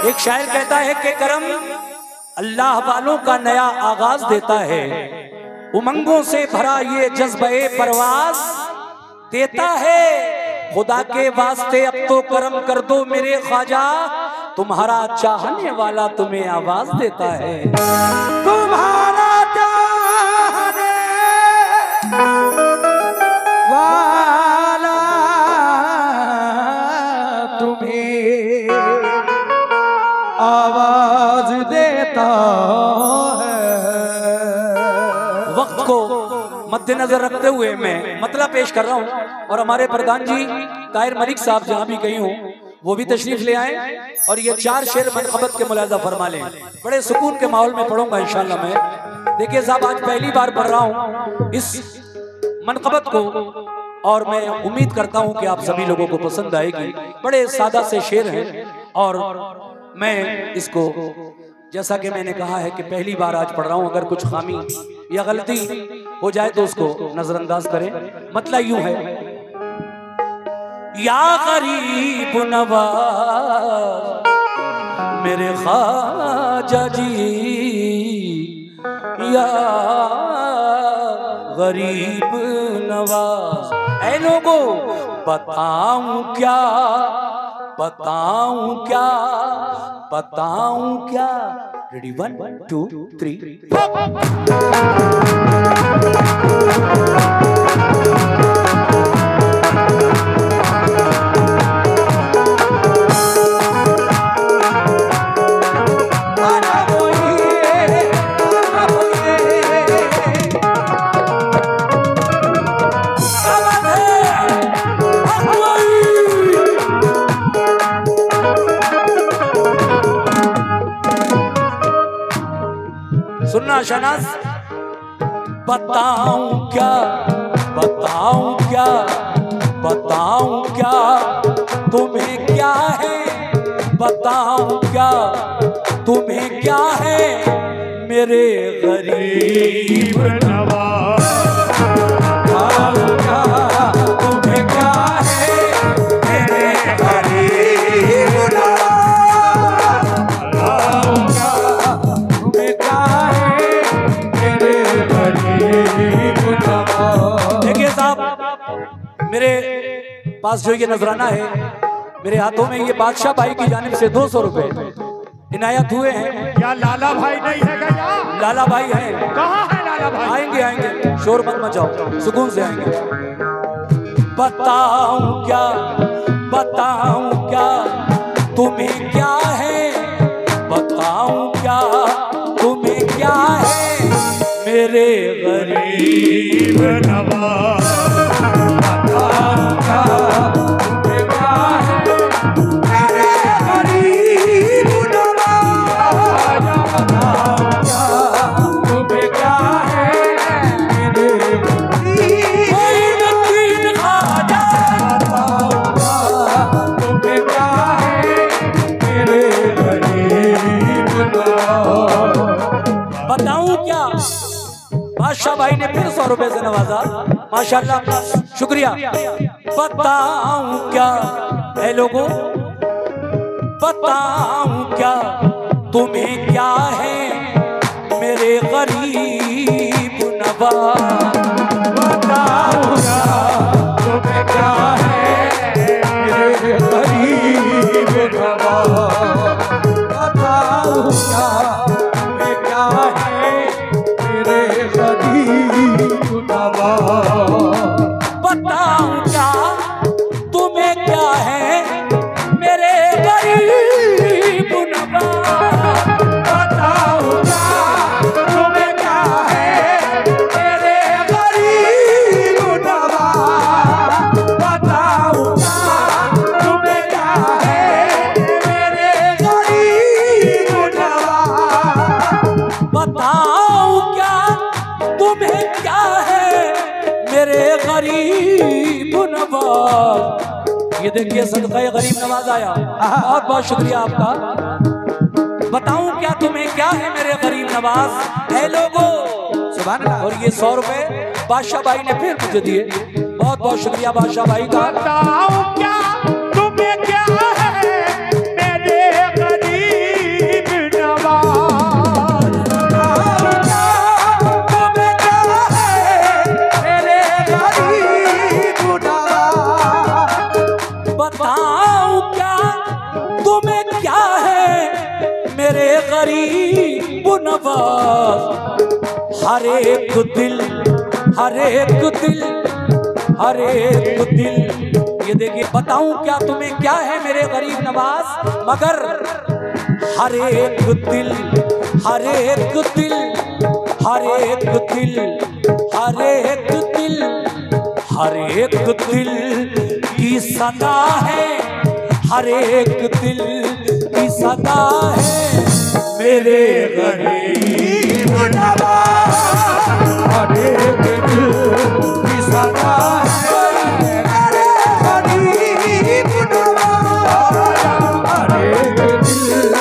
एक शायर कहता है कि करम अल्लाह वालों का नया आगाज देता है, उमंगों से भरा ये जज्बे परवाज देता है। खुदा के वास्ते अब तो करम कर दो मेरे ख्वाजा, तुम्हारा चाहने वाला तुम्हें आवाज देता है। तुम्हारा चाहने वाला तुम्हें आवाज देता है। वक्त को मद्देनजर रखते हुए मैं मतलब पेश कर रहा हूँ, और हमारे प्रधान जी ताहिर मलिक साहब जहाँ भी गई हूँ वो भी तशरीफ ले आए और ये 4 शेर मनक़बत के मुलाज़ा फरमा लें। बड़े सुकून के माहौल में पढ़ूंगा इंशाल्लाह मैं। देखिए साहब, आज पहली बार पढ़ रहा हूँ इस मनक़बत को, और मैं उम्मीद करता हूँ कि आप सभी लोगों को पसंद आएगी। बड़े सादा से शेर हैं और मैं इसको, जैसा कि मैंने कहा है कि पहली बार आज पढ़ रहा हूँ, अगर कुछ खामी या गलती हो जाए तो उसको नजरअंदाज करें। मतलब यूं है, या गरीब नवाज मेरे ख्वाजा जी, या गरीब नवाज। ऐ लोगों बताऊं क्या, बताऊं क्या, बताऊं क्या। रेडी 1 2 3 सुनना शनास। बताऊं क्या, बताऊं क्या, बताऊं क्या तुम्हें क्या है, बताऊं क्या तुम्हें क्या है मेरे गरीब नवाज। बताऊं क्या तुम्हें क्या है मेरे गरीब नवाज। बताऊं क्या तुम्हें क्या है मेरे गरीब नवाज। देखिए साहब, मेरे पास जो ये नजराना है, मेरे हाथों में ये बादशाह भाई की जानिब से 200 रुपए इनायत हुए हैं। क्या लाला भाई नहीं है क्या? लाला भाई हैं। कहाँ है लाला भाई? आएंगे आएंगे, शोर मत मचाओ, सुकून से आएंगे। बताऊं क्या, बताऊं क्या तुम्हें क्या है, बताऊं क्या तुम्हें क्या है मेरे गरीब नवाज। बताऊं क्या तुम्हें क्या है मेरे गरीब नवाज। बताऊं क्या तुम्हें क्या है मेरे गरीब ख्वाजा। बताऊं क्या तुम्हें क्या है मेरे गरीब नवाज। बताऊं क्या। बादशाह भाई ने फिर 100 रुपए से नवाजा, माशाल्लाह, शुक्रिया। बताऊं क्या है लोगों, बताऊं क्या तुम्हें क्या है मेरे गरीब नवाज। बताऊं क्या तुम्हें क्या है मेरे गरीब नवाज। बताऊं क्या तुम्हें क्या है मेरे गरीब नवाज। बताऊं क्या तुम्हें क्या है मेरे गरीब नवाज। बताऊं क्या तुम्हें क्या है मेरे गरीब नवाज। बताऊं क्या तुम्हें क्या है मेरे गरीब नवाज। बताऊं क्या तुम्हें क्या है मेरे गरीब नवाज। ये देखिए सदका गरीब नवाज आया, बहुत बहुत शुक्रिया आपका। बताऊं क्या तुम्हें क्या है मेरे गरीब नवाज। है लोगों सुभान अल्लाह। और ये 100 रुपए बादशाह भाई ने फिर मुझे दिए, बहुत बहुत शुक्रिया बादशाह भाई का। बताऊं क्या तुम्हें क्या है मेरे गरीब मेरे गरीब नवाज, हर एक दिल, हर एक दिल, हर एक दिल। ये देखिए, बताऊं क्या तुम्हें क्या है मेरे गरीब नवाज, मगर हर एक दिल, हर एक दिल, हर एक दिल, हर एक दिल, हर एक दिल की सदा है, हर एक दिल की सदा है मेरे गरीब नवाज, हर एक दिल की सदा है मेरे गरीब नवाज, हर एक दिल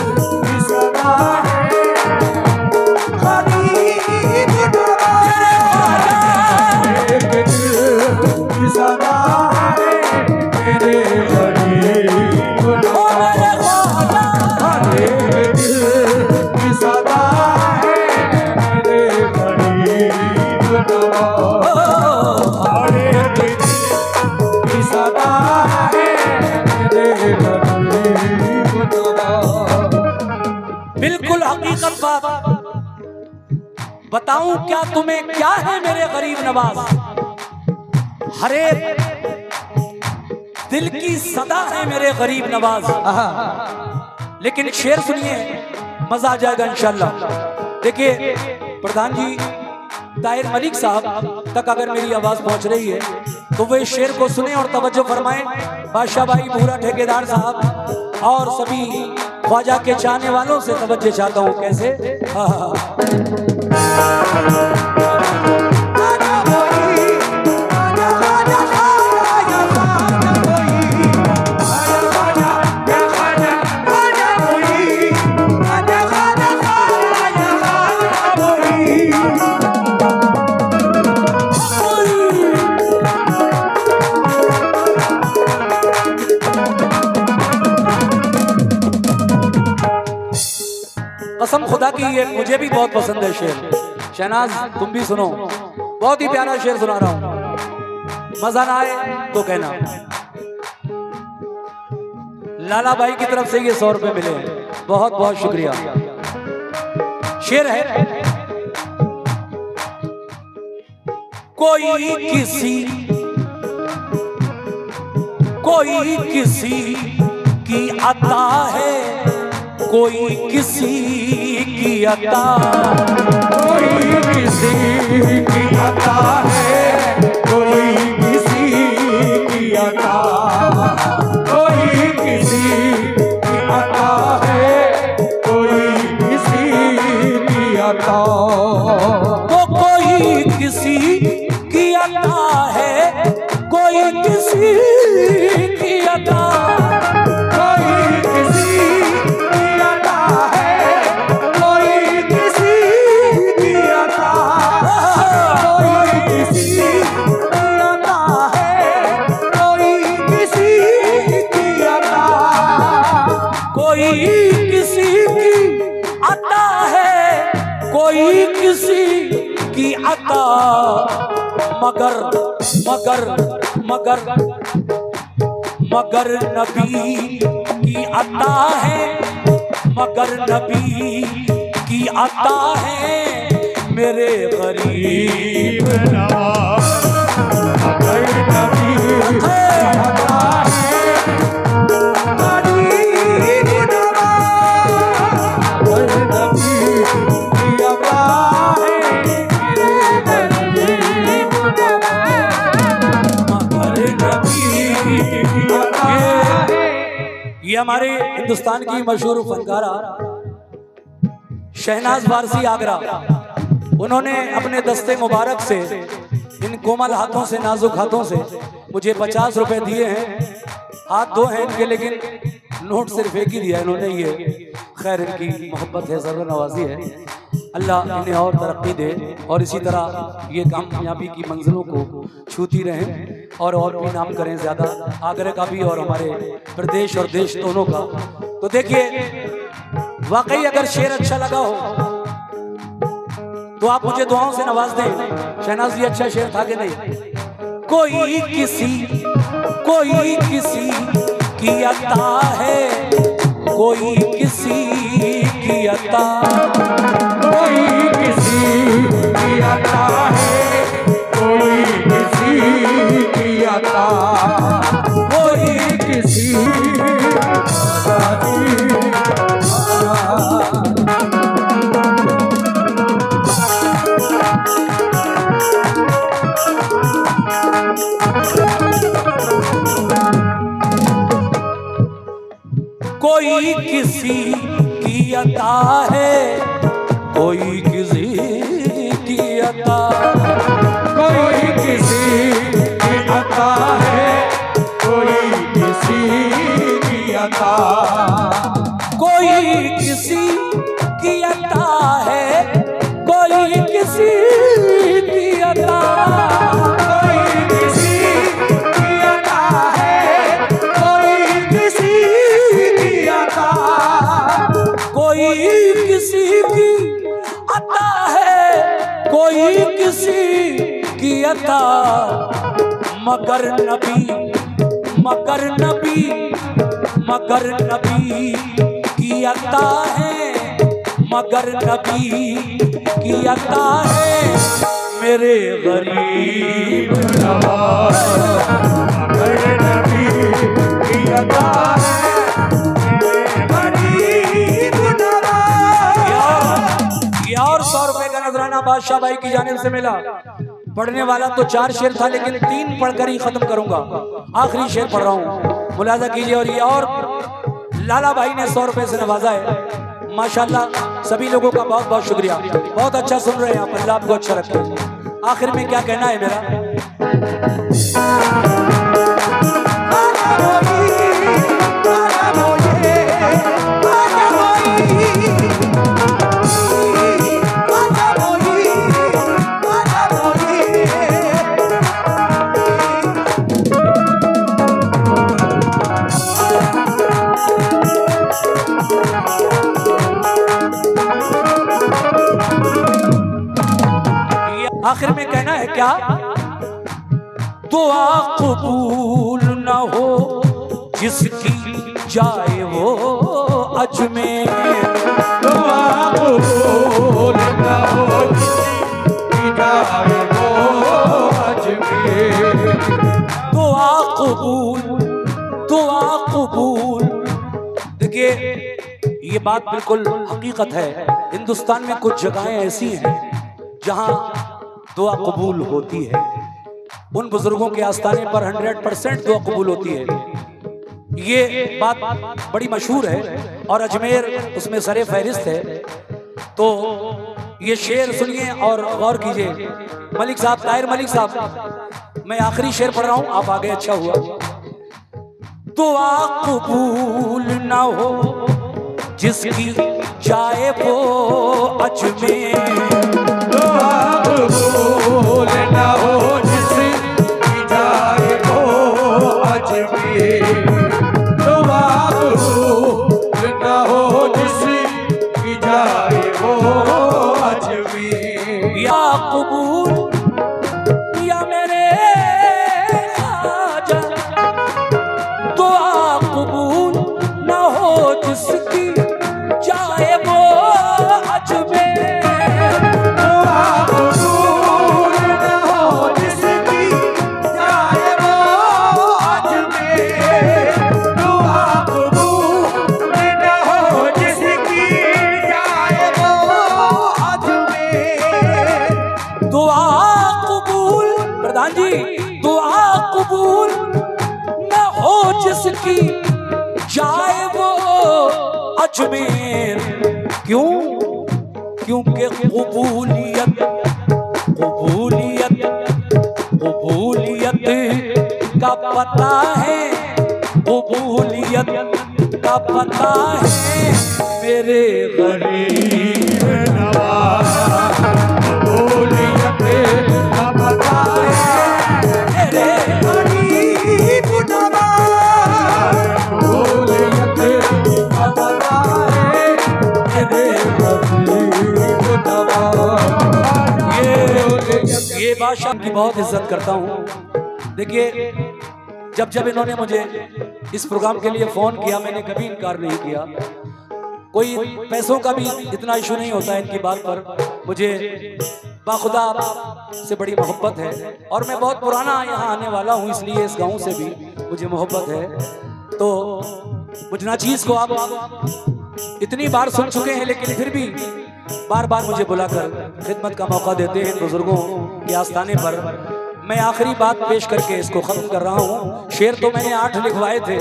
की सदा है गरीब नवाज, हर एक दिल की सदा है मेरे गरीब नवाज, हर एक दिल की सदा है मेरे गरीब नवाज, हर एक दिल की सदा है मेरे गरीब नवाज। बिल्कुल हकीकत बात, बताऊं क्या तुम्हें क्या है मेरे गरीब नवाज, हर एक दिल की सदा है मेरे गरीब नवाज। लेकिन शेर सुनिए, मजा आ जाएगा इंशाल्लाह। देखिए प्रधान जी ताहिर मलिक साहब तक अगर मेरी आवाज पहुंच रही है तो वो इस शेर को सुने और तवज्जो फरमाएं। बादशाह भाई, भूरा ठेकेदार साहब और सभी ख्वाजा के चाहने वालों से तवज्जो चाहता हूं। कैसे? कसम खुदा की ये मुझे भी बहुत पसंद है शेर। शहनाज तुम भी सुनो, बहुत ही प्यारा शेर सुना रहा हूं, मजा ना आए तो कहना। लाला भाई की तरफ से ये 100 रुपए मिले, बहुत बहुत शुक्रिया। शेर है, कोई किसी की अता है, कोई किसी की अता, कोई किसी की अता है, कोई किसी की अता, कोई किसी की अता है, कोई किसी की अता, तो कोई किसी की अता है, कोई किसी की अता, कोई किसी की अता, मगर मगर मगर मगर नबी की अता है, मगर नबी की अता है मेरे गरीब नवाज, मगर नबी की अता है गरीब नवाज, मगर नबी की अता है ये हमारे हिंदुस्तान की मशहूर फनकारा शहनाज वारसी आगरा, उन्होंने अपने दस्ते मुबारक से इन कोमल हाथों से, नाजुक हाथों से मुझे 50 रुपए दिए हैं। हाथ दो हैं इनके, लेकिन नोट सिर्फ एक ही दिया इन्होंने। ये खैर इनकी मोहब्बत है, ज़रूर नवाजी है। अल्लाह इन्हें और तरक्की दे और इसी तरह ये कामयाबी की मंजिलों को छूती रहें और भी नाम करें ज़्यादा, आगरा का भी और हमारे प्रदेश और देश दोनों का। तो देखिए, वाकई अगर शेर अच्छा लगा हो तो आप मुझे दुआओं से नवाज दें। शहनाज जी अच्छा शेर था कि नहीं? कोई किसी की अता है, कोई किसी की अता, कोई किसी की अता है, कोई किसी की अता, कोई किसी कोई किसी की अता है, कोई किसी की अता, कोई किसी की अता है, कोई किसी की अता, कोई किसी की अता है, कोई किसी की अता, कोई किसी की अता है, कोई किसी की अता, कोई किसी की अता है, कोई किसी की अता, मगर नबी, मगर नबी, मगर नबी की अता है, मगर नबी की अता है, मेरे गरीब नवाज, मगर नबी की अता है, मेरे गरीब नवाज। ये और 100 रुपए का नजराना बादशाह भाई की जानिब से मिला। पढ़ने वाला तो 4 शेर था, लेकिन 3 पढ़कर ही खत्म करूंगा। आखिरी शेर पढ़ रहा हूँ, मुलाजा कीजिए। और ये और लाला भाई ने 100 रुपए से नवाजा है। माशाल्लाह सभी लोगों का बहुत बहुत शुक्रिया। बहुत अच्छा सुन रहे हैं आप, अल्लाह आपको अच्छा रखे। आखिर में क्या कहना है मेरा, आखिर में कहना है क्या, दुआ कबूल न हो जिसकी जाए वो अजमेर, दुआ कबूल न हो जिसकी जाए वो अजमेर, दुआ कबूल, दुआ कबूल। देखिए ये बात बिल्कुल हकीकत है। हिंदुस्तान में कुछ जगहें ऐसी हैं जहां दुआ कबूल होती है। उन बुजुर्गों के आस्थाने पर 100% दुआ कबूल होती है। ये बात बड़ी मशहूर है और अजमेर उसमें सरे फहरिस्त है। तो ये शेर सुनिए और गौर कीजिए। मलिक साहब, ताहिर मलिक साहब, मैं आखिरी शेर पढ़ रहा हूं, आप आगे, अच्छा हुआ। दुआ कबूल ना हो जिसकी जाए वो अजमेर, दुआ कबूल न हो जिसकी जाए वो अजमेर, दुआ कबूल न हो जिसकी जाए वो अजमेर। या कबूल या मेरे आजा, दुआ कबूल ना हो जिसकी जाए वो अजमेर, दुआ कबूल न हो जिसकी जाए वो अजमेर, दुआ कबूल न हो जिसकी जाए वो अजमेर, दुआ कबूल, प्रधान जी, दुआ कबूल ना हो जिसकी जाए वो अजमेर। क्यों? क्योंकि कबूलियत, कबूलियत, कबूलियत का पता है, कबूलियत का पता है मेरे गरीब नवाज, कबूलियत का पता है मेरे गरीब नवाज, कबूलियत का पता है मेरे गरीब नवाज। ये बादशाह की बहुत इज्जत करता हूँ। देखिए जब जब इन्होंने मुझे इस प्रोग्राम के लिए फोन किया, मैंने कभी इनकार नहीं किया। कोई पैसों का भी इतना इशू नहीं होता है इनकी बात पर। मुझे बाखुदा से बड़ी मोहब्बत है और मैं बहुत पुराना यहाँ आने वाला हूँ, इसलिए इस गांव से भी मुझे मोहब्बत है। तो मुझ नाचीज़ को आप इतनी बार सुन चुके हैं, लेकिन फिर भी बार बार मुझे बुलाकर खिदमत का मौका देते हैं बुजुर्गों के आस्थाने पर। मैं आखिरी बात पेश करके इसको खत्म कर रहा हूँ। शेर तो मैंने 8 लिखवाए थे।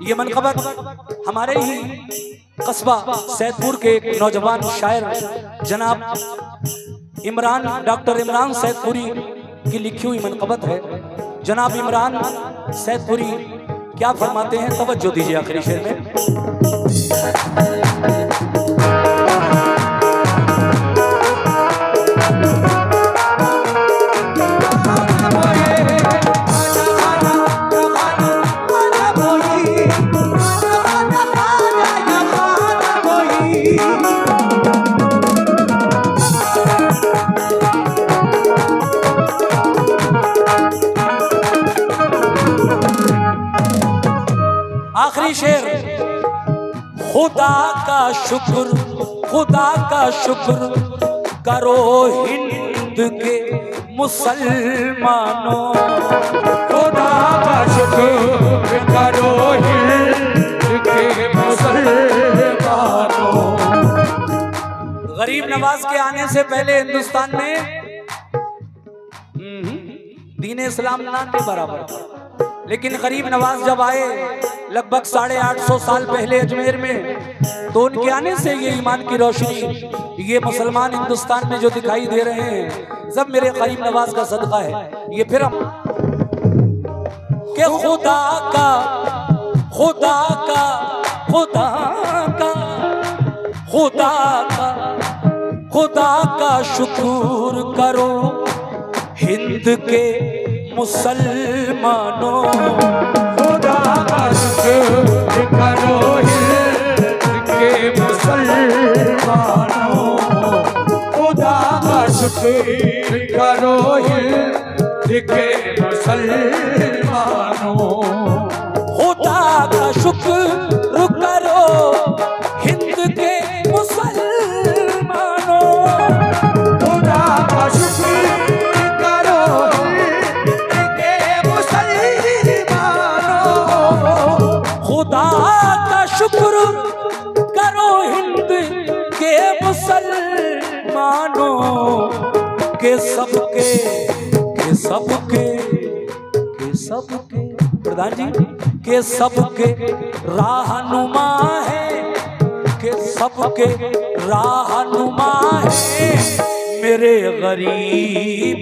ये मनक़बत हमारे ही कस्बा सैदपुर के एक नौजवान शायर जनाब इमरान, डॉक्टर इमरान सैदपुरी की लिखी हुई मनक़बत है। जनाब इमरान सैदपुरी क्या फरमाते हैं, तवज्जो दीजिए आखिरी शेर में। आखिरी शेर, खुदा का शुक्र करो हिंद के मुसलमानों, खुदा का शुक्र करो हिंद के मुसलमानों। गरीब नवाज के आने से पहले हिंदुस्तान में दीन इस्लाम ना के बराबर था, लेकिन गरीब नवाज जब आए लगभग 850 साल पहले अजमेर में, तो उनके आने से ये ईमान की रोशनी, ये मुसलमान हिंदुस्तान में जो दिखाई दे रहे हैं, सब मेरे गरीब नवाज का सदका है। ये फिर हम के खुदा का शुक्र करो हिंद के मुसलमानों, खुदा का शुक्र करो हिंद के मुसलमानों, खुदा का शुक्र करो हिंद के मुसलमानों, खुदा का शुक्र करो हिंद के मुसलमानों, खुदा का शुक्र खुदा का शुक्र करो हिंद के मुसलमानों, के सबके प्रधान जी के सबके राहनुमा है, के सबके राहनुमा है मेरे गरीब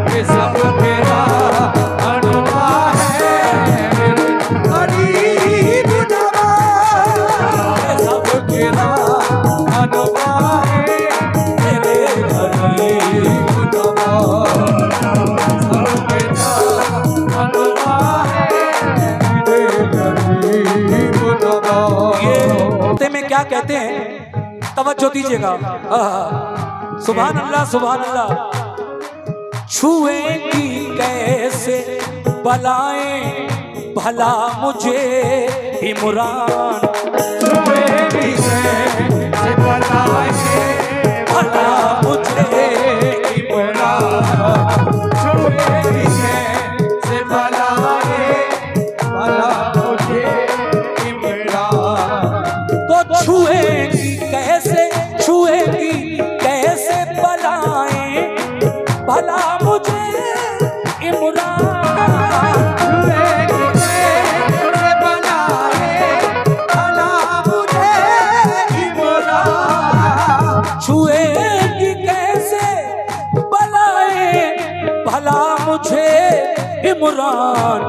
के सबके राहनुमा है मेरे गरीब नवाज, सबके राहनुमा है मेरे गरीब नवाज, सबके राहनुमा है मेरे गरीब नवाज। ये में क्या कहते हैं, तवज्जो दीजिएगा। सुभान अल्लाह सुभान अल्लाह। छुएंगी कैसे बलाएं भला मुझे इमरान, छुएंगी कैसे बलाएं भला मुझे इमरान, छुएंगी कैसे बलाएं भला मुझे इमरान, तो छुएंगी कैसे बलाएं भला मुझे इमरान, छुएंगी कैसे बलाएं भला मुझे इमरान, छुएंगी कैसे बलाएं भला मुझे इमरान,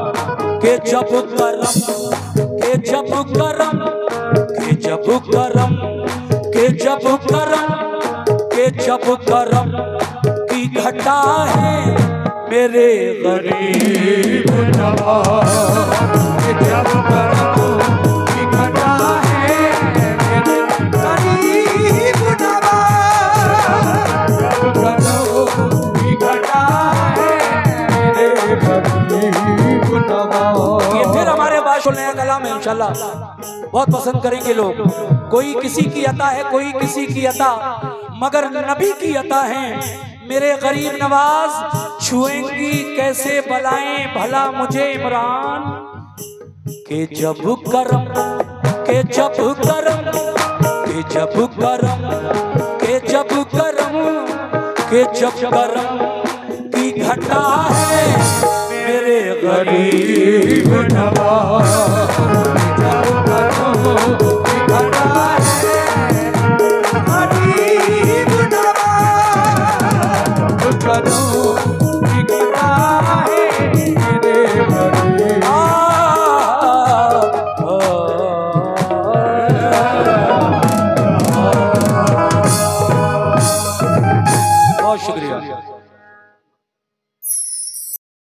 के जब करम की घटा है मेरे गरीब नवाज, जब करम की घटा है मेरे गरीब नवाज, जब करम की घटा है मेरे गरीब नवाज। माशाल्लाह बहुत पसंद करेंगे लोग। कोई किसी की अता है, कोई किसी की अता, मगर नबी की अता है। मेरे गरीब नवाज छुएंगी कैसे बलाएं भला मुझे इमरान के जब करम, के जब करम, के जब करम, के जब करम, के जब करम की घटा है मेरे गरीब नवाज। जब करम की घटा है गरीब नवाज, करम की घटा है मेरे गरीब। बहुत शुक्रिया।